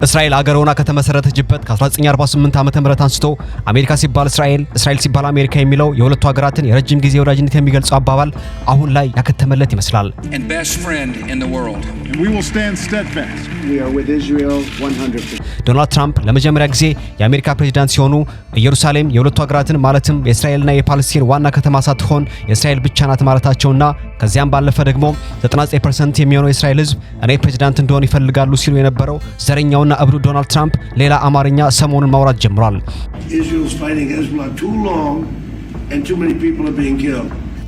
እስራኤል ሀገር ሆና ከተመሰረተችበት ከ1948 ዓመተ ምህረት አንስቶ አሜሪካ ሲባል እስራኤል ሲባል አሜሪካ የሚለው የሁለቱ ሀገራትን የረጅም ጊዜ ወዳጅነት የሚገልጸው አባባል አሁን ላይ ያከተመለት ይመስላል። ዶናልድ ትራምፕ ለመጀመሪያ ጊዜ የአሜሪካ ፕሬዝዳንት ሲሆኑ ኢየሩሳሌም የሁለቱ ሀገራትን ማለትም የእስራኤልና የፓለስቲን ዋና ከተማ ሳትሆን የእስራኤል ብቻ ናት ማለታቸውና ከዚያም ባለፈ ደግሞ 99% የሚሆነው የእስራኤል ሕዝብ እኔ ፕሬዝዳንት እንደሆን ይፈልጋሉ ሲሉ የነበረው ዘረኛውና እብዱ ዶናልድ ትራምፕ ሌላ አማርኛ ሰሞኑን ማውራት ጀምሯል።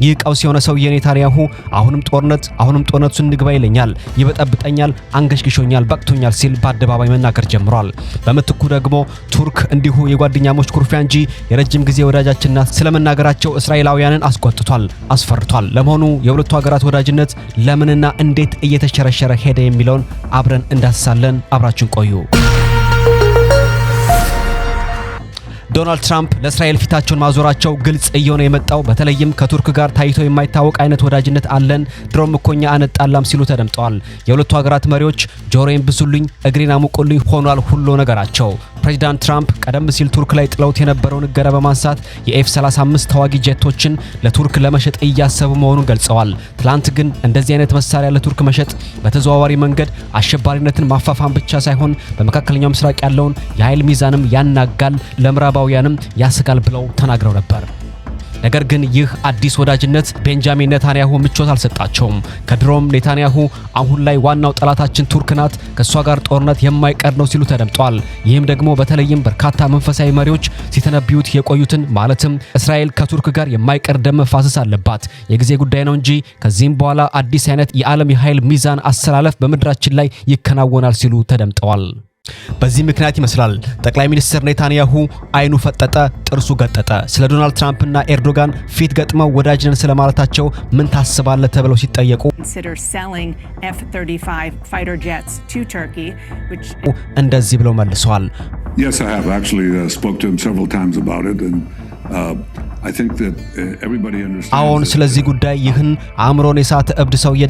ይህ ቀውስ የሆነ ሰውዬ ኔታንያሁ አሁንም ጦርነቱ እንግባ ይለኛል፣ ይበጠብጠኛል፣ አንገሽግሾኛል፣ በቅቶኛል ሲል በአደባባይ መናገር ጀምሯል። በምትኩ ደግሞ ቱርክ እንዲሁ የጓደኛሞች ኩርፊያ እንጂ የረጅም ጊዜ ወዳጃችንና ስለመናገራቸው እስራኤላውያንን አስቆጥቷል፣ አስፈርቷል። ለመሆኑ የሁለቱ ሀገራት ወዳጅነት ለምንና እንዴት እየተሸረሸረ ሄደ የሚለውን አብረን እንዳስሳለን። አብራችን ቆዩ። ዶናልድ ትራምፕ ለእስራኤል ፊታቸውን ማዞራቸው ግልጽ እየሆነ የመጣው በተለይም ከቱርክ ጋር ታይቶ የማይታወቅ አይነት ወዳጅነት አለን ድሮም እኮኛ አንጣላም ሲሉ ተደምጠዋል። የሁለቱ ሀገራት መሪዎች ጆሮዬን ብሱልኝ እግሬን አሙቁልኝ ሆኗል ሁሉ ነገራቸው። ፕሬዝዳንት ትራምፕ ቀደም ሲል ቱርክ ላይ ጥለውት የነበረውን እገዳ በማንሳት የኤፍ-35 ተዋጊ ጄቶችን ለቱርክ ለመሸጥ እያሰቡ መሆኑን ገልጸዋል። ትላንት ግን እንደዚህ አይነት መሳሪያ ለቱርክ መሸጥ በተዘዋዋሪ መንገድ አሸባሪነትን ማፋፋም ብቻ ሳይሆን በመካከለኛው ምስራቅ ያለውን የኃይል ሚዛንም ያናጋል፣ ለምዕራባውያንም ያስጋል ብለው ተናግረው ነበር። ነገር ግን ይህ አዲስ ወዳጅነት ቤንጃሚን ኔታንያሁ ምቾት አልሰጣቸውም። ከድሮም ኔታንያሁ አሁን ላይ ዋናው ጠላታችን ቱርክ ናት፣ ከሷ ጋር ጦርነት የማይቀር ነው ሲሉ ተደምጧል። ይህም ደግሞ በተለይም በርካታ መንፈሳዊ መሪዎች ሲተነብዩት የቆዩትን ማለትም እስራኤል ከቱርክ ጋር የማይቀር ደም መፋሰስ አለባት፣ የጊዜ ጉዳይ ነው እንጂ ከዚህም በኋላ አዲስ አይነት የዓለም የኃይል ሚዛን አሰላለፍ በምድራችን ላይ ይከናወናል ሲሉ ተደምጠዋል። በዚህ ምክንያት ይመስላል ጠቅላይ ሚኒስትር ኔታንያሁ አይኑ ፈጠጠ ጥርሱ ገጠጠ። ስለ ዶናልድ ትራምፕና ኤርዶጋን ፊት ገጥመው ወዳጅነን ስለማለታቸው ምን ታስባለ ተብለው ሲጠየቁ እንደዚህ ብለው መልሰዋል። Yes, I have actually spoke to him several times about it and አሁን ስለዚህ ጉዳይ ይህን አእምሮን የሳተ እብድ ሰውዬ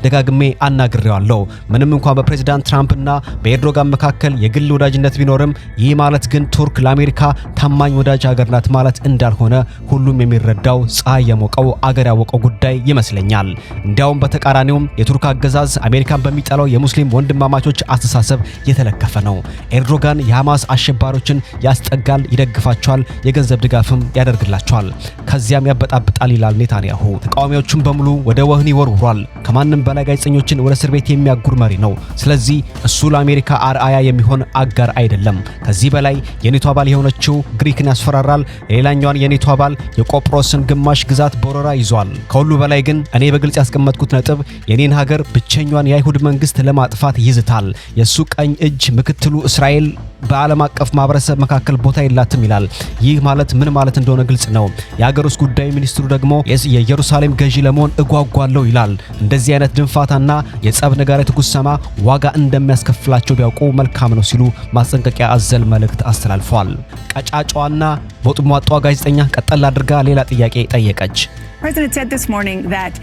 ደጋግሜ አናግሬዋለሁ። ምንም እንኳን በፕሬዝዳንት ትራምፕና በኤርዶጋን መካከል የግል ወዳጅነት ቢኖርም ይህ ማለት ግን ቱርክ ለአሜሪካ ታማኝ ወዳጅ ሀገር ናት ማለት እንዳልሆነ ሁሉም የሚረዳው ፀሐይ የሞቀው አገር ያወቀው ጉዳይ ይመስለኛል። እንዲያውም በተቃራኒው የቱርክ አገዛዝ አሜሪካን በሚጠላው የሙስሊም ወንድማማቾች አስተሳሰብ የተለከፈ ነው። ኤርዶጋን የሐማስ አሸባሪዎችን ያስጠጋል፣ ይደግፋቸዋል፣ የገንዘብ ድጋፍም ያደርግላቸዋል፣ ከዚያም ያበጣብጣል ይላል ኔታንያሁ። ተቃዋሚዎቹን በሙሉ ወደ ወህኒ ወርውሯል። ከማንም በላይ ጋዜጠኞችን ወደ እስር ቤት የሚያጉር መሪ ነው። ስለዚህ እሱ ለአሜሪካ አርአያ የሚሆን አጋር አይደለም። ከዚህ በላይ የኔቶ አባል የሆነችው ግሪክን ያስፈራራል። ሌላኛዋን የኔቶ አባል የቆጵሮስን ግማሽ ግዛት በወረራ ይዟል። ከሁሉ በላይ ግን እኔ በግልጽ ያስቀመጥኩት ነጥብ የኔን ሀገር ብቸኛዋን የአይሁድ መንግስት ለማጥፋት ይዝታል። የሱ ቀኝ እጅ ምክትሉ እስራኤል በዓለም አቀፍ ማህበረሰብ መካከል ቦታ የላትም ይላል። ይህ ማለት ምን ማለት እንደሆነ ግልጽ ነው። የሀገር ውስጥ ጉዳይ ሚኒስትሩ ደግሞ የኢየሩሳሌም ገዢ ለመሆን እጓጓለሁ ይላል። እንደዚህ አይነት ድንፋታና የጸብ ነጋሪት ጉሰማ ዋጋ እንደሚያስከፍላቸው ቢያውቁ መልካም ነው ሲሉ ማስጠንቀቂያ አዘል መልእክት አስተላልፈዋል። ቀጫጫዋና ሞጥሟጧ ጋዜጠኛ ቀጠል አድርጋ ሌላ ጥያቄ ጠየቀች። President said this morning that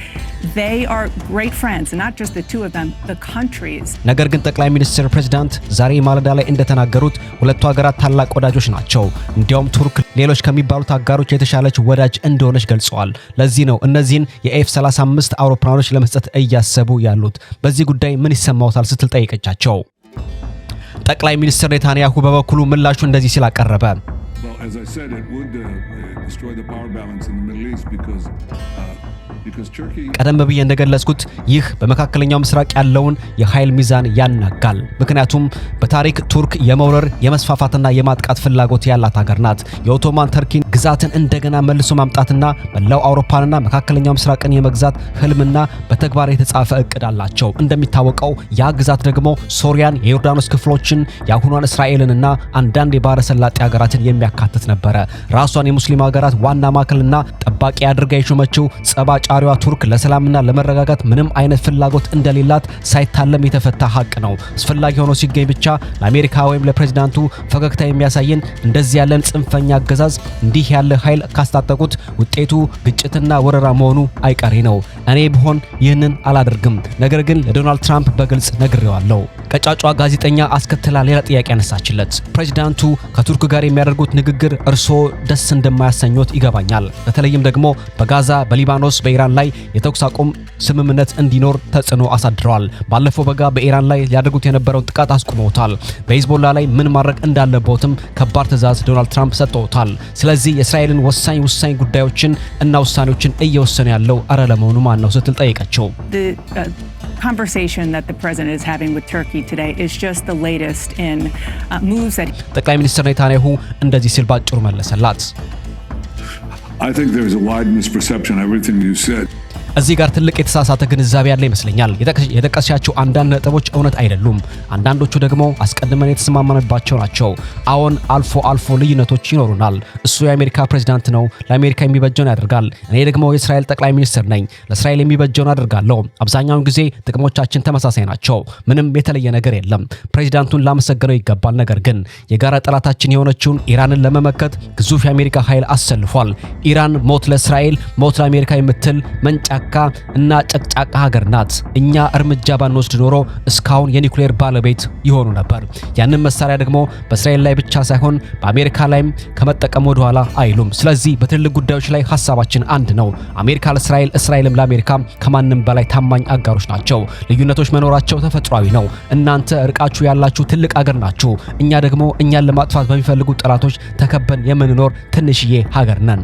they are great friends, and not just the two of them, the countries. ነገር ግን ጠቅላይ ሚኒስትር ፕሬዝዳንት ዛሬ ማለዳ ላይ እንደተናገሩት ሁለቱ ሀገራት ታላቅ ወዳጆች ናቸው። እንዲያውም ቱርክ ሌሎች ከሚባሉት አጋሮች የተሻለች ወዳጅ እንደሆነች ገልጸዋል። ለዚህ ነው እነዚህን የኤፍ-35 አውሮፕላኖች ለመስጠት እያሰቡ ያሉት። በዚህ ጉዳይ ምን ይሰማዎታል ስትል ጠይቀቻቸው። ጠቅላይ ሚኒስትር ኔታንያሁ በበኩሉ ምላሹ እንደዚህ ሲል አቀረበ። As I said, it would destroy the power balance in the Middle East because Turkey. ቀደም ብዬ እንደገለጽኩት ይህ በመካከለኛው ምስራቅ ያለውን የኃይል ሚዛን ያናጋል። ምክንያቱም በታሪክ ቱርክ የመውረር የመስፋፋትና የማጥቃት ፍላጎት ያላት ሀገር ናት። የኦቶማን ተርኪን ግዛትን እንደገና መልሶ ማምጣትና መላው አውሮፓንና መካከለኛው ምስራቅን የመግዛት ህልምና በተግባር የተጻፈ እቅድ አላቸው። እንደሚታወቀው ያ ግዛት ደግሞ ሶሪያን፣ የዮርዳኖስ ክፍሎችን፣ የአሁኗን እስራኤልንና አንዳንድ የባህረ ሰላጤ ሀገራትን የሚያካትት ያካትት ነበር። ራሷን የሙስሊም ሀገራት ዋና ማዕከልና ጠባቂ አድርጋ የሾመችው ጸባጫሪዋ ቱርክ ለሰላምና ለመረጋጋት ምንም አይነት ፍላጎት እንደሌላት ሳይታለም የተፈታ ሀቅ ነው። አስፈላጊ ሆኖ ሲገኝ ብቻ ለአሜሪካ ወይም ለፕሬዝዳንቱ ፈገግታ የሚያሳየን እንደዚህ ያለን ጽንፈኛ አገዛዝ እንዲህ ያለ ኃይል ካስታጠቁት ውጤቱ ግጭትና ወረራ መሆኑ አይቀሬ ነው። እኔ ብሆን ይህንን አላደርግም። ነገር ግን ለዶናልድ ትራምፕ በግልጽ ነግሬዋለሁ። ቀጫጯ ጋዜጠኛ አስከትላ ሌላ ጥያቄ ያነሳችለት። ፕሬዝዳንቱ ከቱርክ ጋር የሚያደርጉት ንግግር እርሶ ደስ እንደማያሰኞት ይገባኛል። በተለይም ደግሞ በጋዛ፣ በሊባኖስ፣ በኢራን ላይ የተኩስ አቁም ስምምነት እንዲኖር ተጽዕኖ አሳድረዋል። ባለፈው በጋ በኢራን ላይ ያደርጉት የነበረውን ጥቃት አስቆመውታል። በሂዝቦላ ላይ ምን ማድረግ እንዳለበትም ከባድ ትዕዛዝ ዶናልድ ትራምፕ ሰጥተውታል። ስለዚህ የእስራኤልን ወሳኝ ጉዳዮችን እና ውሳኔዎችን እየወሰነ ያለው አረ ለመሆኑ ማን ነው ስትል ጠይቀችው። Conversation that the president is having with Turkey today is just the latest in moves that ጠቅላይ ሚኒስትር ኔታንያሁ እንደዚህ ሲል ባጭሩ መለሰላት። I think there's a wide misperception of everything you said. እዚህ ጋር ትልቅ የተሳሳተ ግንዛቤ ያለ ይመስለኛል። የጠቀስሻቸው አንዳንድ ነጥቦች እውነት አይደሉም። አንዳንዶቹ ደግሞ አስቀድመን የተስማማንባቸው ናቸው። አዎን፣ አልፎ ልዩነቶች ይኖሩናል። እሱ የአሜሪካ ፕሬዝዳንት ነው፣ ለአሜሪካ የሚበጀውን ያደርጋል። እኔ ደግሞ የእስራኤል ጠቅላይ ሚኒስትር ነኝ፣ ለእስራኤል የሚበጀውን አደርጋለሁ። አብዛኛውን ጊዜ ጥቅሞቻችን ተመሳሳይ ናቸው። ምንም የተለየ ነገር የለም። ፕሬዝዳንቱን ላመሰግነው ይገባል። ነገር ግን የጋራ ጠላታችን የሆነችውን ኢራንን ለመመከት ግዙፍ የአሜሪካ ኃይል አሰልፏል። ኢራን ሞት ለእስራኤል ሞት ለአሜሪካ የምትል መንጫ እና ጨቅጫቃ ሀገር ናት። እኛ እርምጃ ባንወስድ ኖሮ እስካሁን የኒውክሌር ባለቤት ይሆኑ ነበር። ያንን መሳሪያ ደግሞ በእስራኤል ላይ ብቻ ሳይሆን በአሜሪካ ላይም ከመጠቀም ወደ ኋላ አይሉም። ስለዚህ በትልልቅ ጉዳዮች ላይ ሐሳባችን አንድ ነው። አሜሪካ ለእስራኤል፣ እስራኤልም ለአሜሪካ ከማንም በላይ ታማኝ አጋሮች ናቸው። ልዩነቶች መኖራቸው ተፈጥሯዊ ነው። እናንተ እርቃችሁ ያላችሁ ትልቅ ሀገር ናችሁ። እኛ ደግሞ እኛን ለማጥፋት በሚፈልጉ ጠላቶች ተከበን የምንኖር ትንሽዬ ሀገር ነን።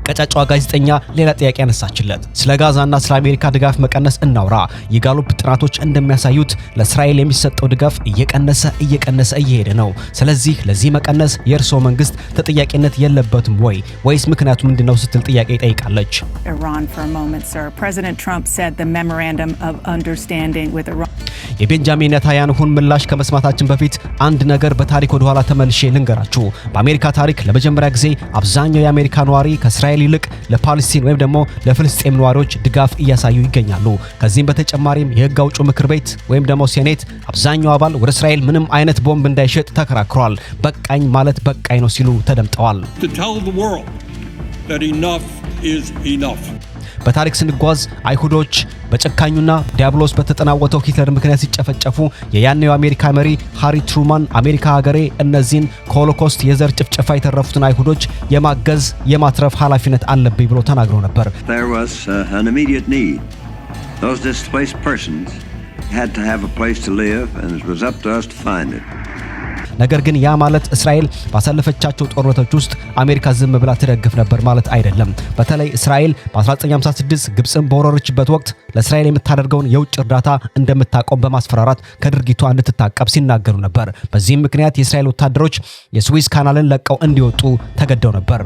ቀጫጫዋ ጋዜጠኛ ሌላ ጥያቄ ያነሳችለት። ስለ ጋዛና ስለ አሜሪካ ድጋፍ መቀነስ እናውራ። የጋሉፕ ጥናቶች እንደሚያሳዩት ለእስራኤል የሚሰጠው ድጋፍ እየቀነሰ እየሄደ ነው። ስለዚህ ለዚህ መቀነስ የእርሶ መንግስት ተጠያቂነት የለበትም ወይስ ምክንያቱ ምንድነው ስትል ጥያቄ ይጠይቃለች። Iran for a moment, sir. President Trump said the memorandum of understanding with Iran. የቤንጃሚን ኔታንያሁን ምላሽ ከመስማታችን በፊት አንድ ነገር በታሪክ ወደ ኋላ ተመልሼ ልንገራችሁ። በአሜሪካ ታሪክ ለመጀመሪያ ጊዜ አብዛኛው የአሜሪካ ነዋሪ ከእስራኤል ይልቅ ለፓለስቲን ወይም ደግሞ ለፍልስጤም ነዋሪዎች ድጋፍ እያሳዩ ይገኛሉ። ከዚህም በተጨማሪም የህግ አውጪው ምክር ቤት ወይም ደግሞ ሴኔት አብዛኛው አባል ወደ እስራኤል ምንም አይነት ቦምብ እንዳይሸጥ ተከራክሯል። በቃኝ ማለት በቃኝ ነው ሲሉ ተደምጠዋል። በታሪክ ስንጓዝ አይሁዶች በጨካኙና ዲያብሎስ በተጠናወተው ሂትለር ምክንያት ሲጨፈጨፉ የያኔው አሜሪካ መሪ ሃሪ ትሩማን አሜሪካ ሀገሬ እነዚህን ከሆሎኮስት የዘር ጭፍጨፋ የተረፉትን አይሁዶች የማገዝ የማትረፍ ኃላፊነት አለብኝ ብሎ ተናግረው ነበር። There was an immediate need. Those displaced persons had to have a place to live, and it was up to us to find it. ነገር ግን ያ ማለት እስራኤል ባሳለፈቻቸው ጦርነቶች ውስጥ አሜሪካ ዝም ብላ ትደግፍ ነበር ማለት አይደለም። በተለይ እስራኤል በ1956 ግብጽን በወረረችበት ወቅት ለእስራኤል የምታደርገውን የውጭ እርዳታ እንደምታቆም በማስፈራራት ከድርጊቷ እንድትታቀብ ሲናገሩ ነበር። በዚህም ምክንያት የእስራኤል ወታደሮች የስዊዝ ካናልን ለቀው እንዲወጡ ተገደው ነበር።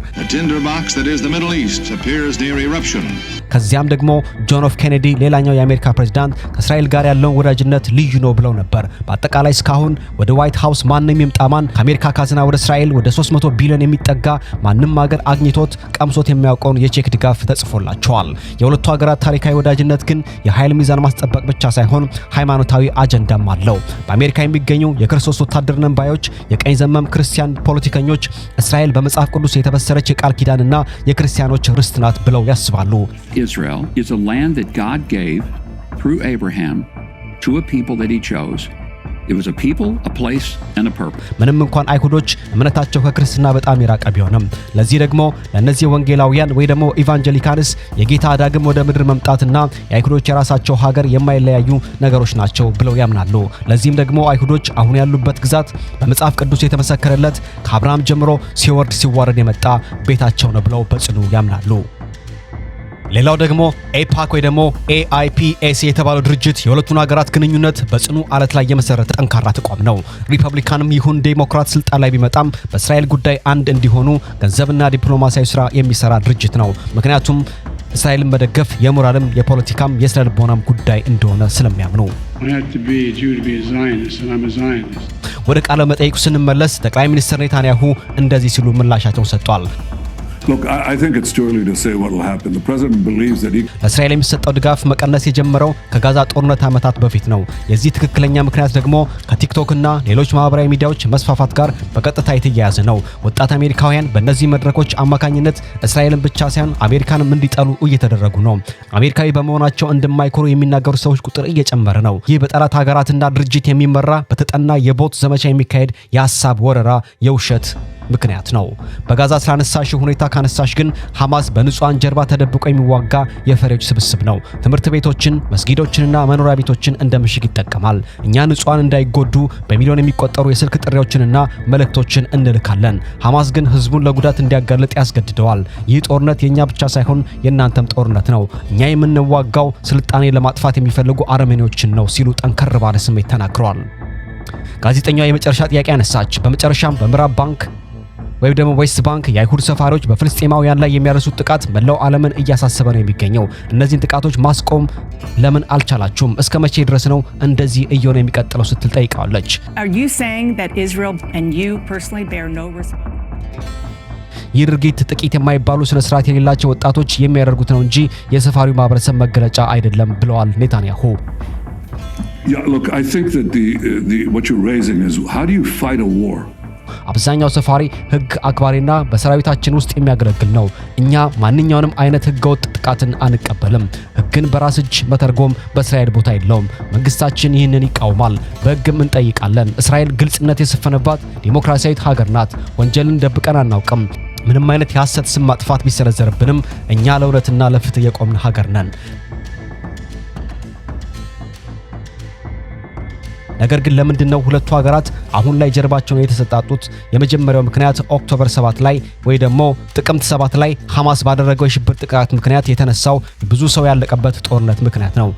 ከዚያም ደግሞ ጆን ኤፍ ኬኔዲ ሌላኛው የአሜሪካ ፕሬዝዳንት ከእስራኤል ጋር ያለውን ወዳጅነት ልዩ ነው ብለው ነበር። በአጠቃላይ እስካሁን ወደ ዋይት ሃውስ ማንም ይምጣማን ከአሜሪካ ካዝና ወደ እስራኤል ወደ 300 ቢሊዮን የሚጠጋ ማንም ሀገር አግኝቶት ቀምሶት የሚያውቀውን የቼክ ድጋፍ ተጽፎላቸዋል። የሁለቱ ሀገራት ታሪካዊ ወዳጅነት ግን የኃይል ሚዛን ማስጠበቅ ብቻ ሳይሆን ሃይማኖታዊ አጀንዳም አለው። በአሜሪካ የሚገኙ የክርስቶስ ወታደር ነን ባዮች የቀኝ ዘመም ክርስቲያን ፖለቲከኞች እስራኤል በመጽሐፍ ቅዱስ የተበሰረች የቃል ኪዳንና የክርስቲያኖች ርስት ናት ብለው ያስባሉ። Israel is a land that God gave through Abraham to a people that he chose. It was a people, a place, and a purpose. ምንም እንኳን አይሁዶች እምነታቸው ከክርስትና በጣም የራቀ ቢሆንም ለዚህ ደግሞ ለነዚህ ወንጌላውያን ወይ ደግሞ ኢቫንጀሊካንስ የጌታ ዳግም ወደ ምድር መምጣትና የአይሁዶች የራሳቸው ሀገር የማይለያዩ ነገሮች ናቸው ብለው ያምናሉ። ለዚህም ደግሞ አይሁዶች አሁን ያሉበት ግዛት በመጽሐፍ ቅዱስ የተመሰከረለት ከአብርሃም ጀምሮ ሲወርድ ሲዋረድ የመጣ ቤታቸው ነው ብለው በጽኑ ያምናሉ። ሌላው ደግሞ ኤፓክ ወይ ደግሞ AIPAC የተባለው ድርጅት የሁለቱን ሀገራት ግንኙነት በጽኑ አለት ላይ የመሰረተ ጠንካራ ተቋም ነው። ሪፐብሊካንም ይሁን ዴሞክራት ስልጣን ላይ ቢመጣም በእስራኤል ጉዳይ አንድ እንዲሆኑ ገንዘብና ዲፕሎማሲያዊ ስራ የሚሰራ ድርጅት ነው። ምክንያቱም እስራኤልን መደገፍ የሞራልም የፖለቲካም የስነ ልቦናም ጉዳይ እንደሆነ ስለሚያምኑ ወደ ቃለ መጠይቁ ስንመለስ ጠቅላይ ሚኒስትር ኔታንያሁ እንደዚህ ሲሉ ምላሻቸውን ሰጥቷል። Look, I think it's too early to say what will happen. The president believes that he ለእስራኤል የሚሰጠው ድጋፍ መቀነስ የጀመረው ከጋዛ ጦርነት ዓመታት በፊት ነው። የዚህ ትክክለኛ ምክንያት ደግሞ ከቲክቶክና ሌሎች ማህበራዊ ሚዲያዎች መስፋፋት ጋር በቀጥታ የተያያዘ ነው። ወጣት አሜሪካውያን በእነዚህ መድረኮች አማካኝነት እስራኤልን ብቻ ሳይሆን አሜሪካንም እንዲጠሉ እየተደረጉ ነው። አሜሪካዊ በመሆናቸው እንደማይኮሩ የሚናገሩ ሰዎች ቁጥር እየጨመረ ነው። ይህ በጠላት ሀገራትና ድርጅት የሚመራ በተጠና የቦት ዘመቻ የሚካሄድ የሐሳብ ወረራ የውሸት ምክንያት ነው። በጋዛ ስላነሳሽ ሁኔታ ካነሳሽ ግን ሐማስ በንጹሃን ጀርባ ተደብቆ የሚዋጋ የፈሪዎች ስብስብ ነው። ትምህርት ቤቶችን፣ መስጊዶችንና መኖሪያ ቤቶችን እንደ ምሽግ ይጠቀማል። እኛ ንጹሃን እንዳይጎዱ በሚሊዮን የሚቆጠሩ የስልክ ጥሪዎችንና መልእክቶችን እንልካለን። ሐማስ ግን ህዝቡን ለጉዳት እንዲያጋልጥ ያስገድደዋል። ይህ ጦርነት የኛ ብቻ ሳይሆን የናንተም ጦርነት ነው። እኛ የምንዋጋው ስልጣኔ ለማጥፋት የሚፈልጉ አረመኔዎችን ነው ሲሉ ጠንከር ባለ ስሜት ተናግረዋል። ጋዜጠኛዋ የመጨረሻ ጥያቄ አነሳች። በመጨረሻም በምዕራብ ባንክ ወይም ደግሞ ዌስት ባንክ የአይሁድ ሰፋሪዎች በፍልስጤማውያን ላይ የሚያደርሱት ጥቃት መላው ዓለምን እያሳሰበ ነው የሚገኘው። እነዚህን ጥቃቶች ማስቆም ለምን አልቻላችሁም? እስከ መቼ ድረስ ነው እንደዚህ እየሆነ የሚቀጥለው ስትል ጠይቃለች። Are you saying that Israel and you personally bear no responsibility? ይህ ድርጊት ጥቂት የማይባሉ ስነ ስርዓት የሌላቸው ወጣቶች የሚያደርጉት ነው እንጂ የሰፋሪው ማህበረሰብ መገለጫ አይደለም ብለዋል ኔታንያሁ። Yeah, look, I think that what you're raising is how do you fight a war? አብዛኛው ሰፋሪ ህግ አክባሪና በሰራዊታችን ውስጥ የሚያገለግል ነው። እኛ ማንኛውንም አይነት ህገወጥ ጥቃትን አንቀበልም። ህግን በራስ እጅ መተርጎም በእስራኤል ቦታ የለውም። መንግስታችን ይህንን ይቃወማል። በህግም እንጠይቃለን። እስራኤል ግልጽነት የሰፈነባት ዲሞክራሲያዊት ሀገር ናት። ወንጀልን ደብቀን አናውቅም። ምንም አይነት የሐሰት ስም ማጥፋት ቢሰነዘርብንም እኛ ለእውነትና ለፍትህ የቆምን ሀገር ነን። ነገር ግን ለምንድነው ሁለቱ ሀገራት አሁን ላይ ጀርባቸውን የተሰጣጡት? የመጀመሪያው ምክንያት ኦክቶበር 7 ላይ ወይ ደግሞ ጥቅምት 7 ላይ ሐማስ ባደረገው የሽብር ጥቃት ምክንያት የተነሳው ብዙ ሰው ያለቀበት ጦርነት ምክንያት ነው።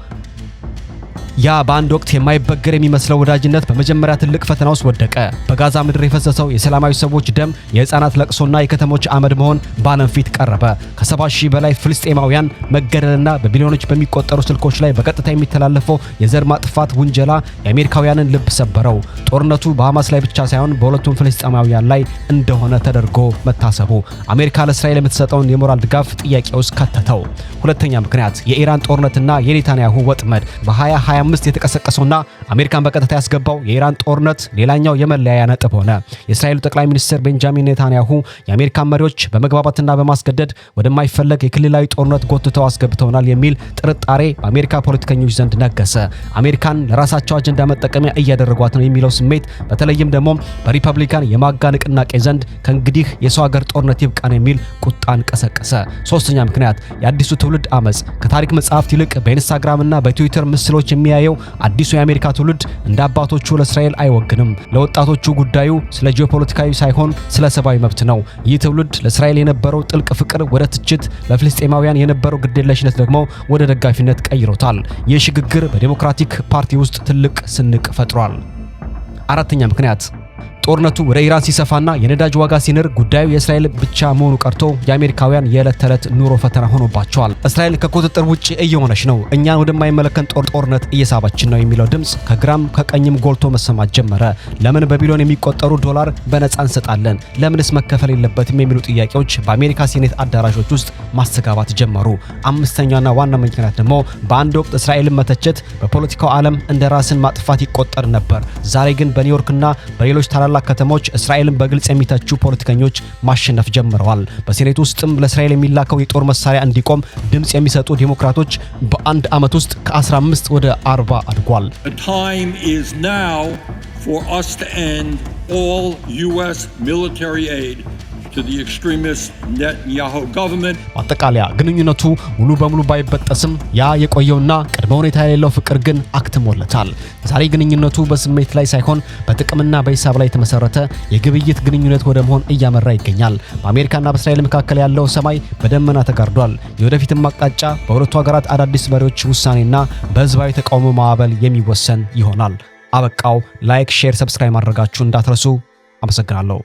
ያ በአንድ ወቅት የማይበገር የሚመስለው ወዳጅነት በመጀመሪያ ትልቅ ፈተና ውስጥ ወደቀ። በጋዛ ምድር የፈሰሰው የሰላማዊ ሰዎች ደም፣ የህፃናት ለቅሶና የከተሞች አመድ መሆን በዓለም ፊት ቀረበ። ከ70,000 በላይ ፍልስጤማውያን መገደልና በቢሊዮኖች በሚቆጠሩ ስልኮች ላይ በቀጥታ የሚተላለፈው የዘር ማጥፋት ውንጀላ የአሜሪካውያንን ልብ ሰበረው። ጦርነቱ በሐማስ ላይ ብቻ ሳይሆን በሁለቱም ፍልስጤማውያን ላይ እንደሆነ ተደርጎ መታሰቡ አሜሪካ ለእስራኤል የምትሰጠውን የሞራል ድጋፍ ጥያቄ ውስጥ ከተተው። ሁለተኛ ምክንያት የኢራን ጦርነትና የኔታንያሁ ወጥመድ በ2025 የተቀሰቀሰውና አሜሪካን በቀጥታ ያስገባው የኢራን ጦርነት ሌላኛው የመለያያ ነጥብ ሆነ። የእስራኤሉ ጠቅላይ ሚኒስትር ቤንጃሚን ኔታንያሁ የአሜሪካን መሪዎች በመግባባትና በማስገደድ ወደማይፈለግ የክልላዊ ጦርነት ጎትተው አስገብተውናል የሚል ጥርጣሬ በአሜሪካ ፖለቲከኞች ዘንድ ነገሰ። አሜሪካን ለራሳቸው አጀንዳ መጠቀሚያ እያደረጓት ነው የሚለው ስሜት በተለይም ደግሞ በሪፐብሊካን የማጋ ንቅናቄ ዘንድ ከእንግዲህ የሰው ሀገር ጦርነት ይብቃን የሚል ቁጣን ቀሰቀሰ። ሶስተኛ ምክንያት የአዲሱ ትውልድ አመጽ። ከታሪክ መጽሐፍት ይልቅ በኢንስታግራምና በትዊተር ምስሎች የሚያየው አዲሱ የአሜሪካ ትውልድ እንደ አባቶቹ ለእስራኤል አይወግንም። ለወጣቶቹ ጉዳዩ ስለ ጂኦፖለቲካዊ ሳይሆን ስለ ሰብአዊ መብት ነው። ይህ ትውልድ ለእስራኤል የነበረው ጥልቅ ፍቅር ወደ ትችት፣ ለፍልስጤማውያን የነበረው ግዴለሽነት ደግሞ ወደ ደጋፊነት ቀይሮታል። ይህ ሽግግር በዲሞክራቲክ ፓርቲ ውስጥ ትልቅ ስንቅ ፈጥሯል። አራተኛ ምክንያት ጦርነቱ ወደ ኢራን ሲሰፋና የነዳጅ ዋጋ ሲንር ጉዳዩ የእስራኤል ብቻ መሆኑ ቀርቶ የአሜሪካውያን የዕለት ተዕለት ኑሮ ፈተና ሆኖባቸዋል። እስራኤል ከቁጥጥር ውጪ እየሆነች ነው፣ እኛን ወደማይመለከት ጦርነት እየሳበችን ነው የሚለው ድምጽ ከግራም ከቀኝም ጎልቶ መሰማት ጀመረ። ለምን በቢሊዮን የሚቆጠሩ ዶላር በነፃ እንሰጣለን? ለምንስ መከፈል የለበትም የሚሉ ጥያቄዎች በአሜሪካ ሴኔት አዳራሾች ውስጥ ማስተጋባት ጀመሩ። አምስተኛና ዋና ምክንያት ደግሞ በአንድ ወቅት እስራኤልን መተቸት በፖለቲካው ዓለም እንደ ራስን ማጥፋት ይቆጠር ነበር። ዛሬ ግን በኒውዮርክና በሌሎች ታላላቅ ከተሞች እስራኤልን በግልጽ የሚተቹ ፖለቲከኞች ማሸነፍ ጀምረዋል። በሴኔት ውስጥም ለእስራኤል የሚላከው የጦር መሳሪያ እንዲቆም ድምጽ የሚሰጡ ዲሞክራቶች በአንድ ዓመት ውስጥ ከ15 ወደ 40 አድጓል። The time is now for us to end all US military aid to the extremist Netanyahu government. አጠቃላይ ግንኙነቱ ሙሉ በሙሉ ባይበጠስም ያ የቆየውና ቅድመ ሁኔታ የሌለው ፍቅር ግን አክትሞለታል። ዛሬ ግንኙነቱ በስሜት ላይ ሳይሆን በጥቅምና በሂሳብ ላይ የተመሰረተ የግብይት ግንኙነት ወደ መሆን እያመራ ይገኛል። በአሜሪካና በእስራኤል መካከል ያለው ሰማይ በደመና ተጋርዷል። የወደፊትም አቅጣጫ በሁለቱ ሀገራት አዳዲስ መሪዎች ውሳኔና በህዝባዊ ተቃውሞ ማዕበል የሚወሰን ይሆናል። አበቃው። ላይክ፣ ሼር፣ ሰብስክራይብ ማድረጋችሁን እንዳትረሱ። አመሰግናለሁ።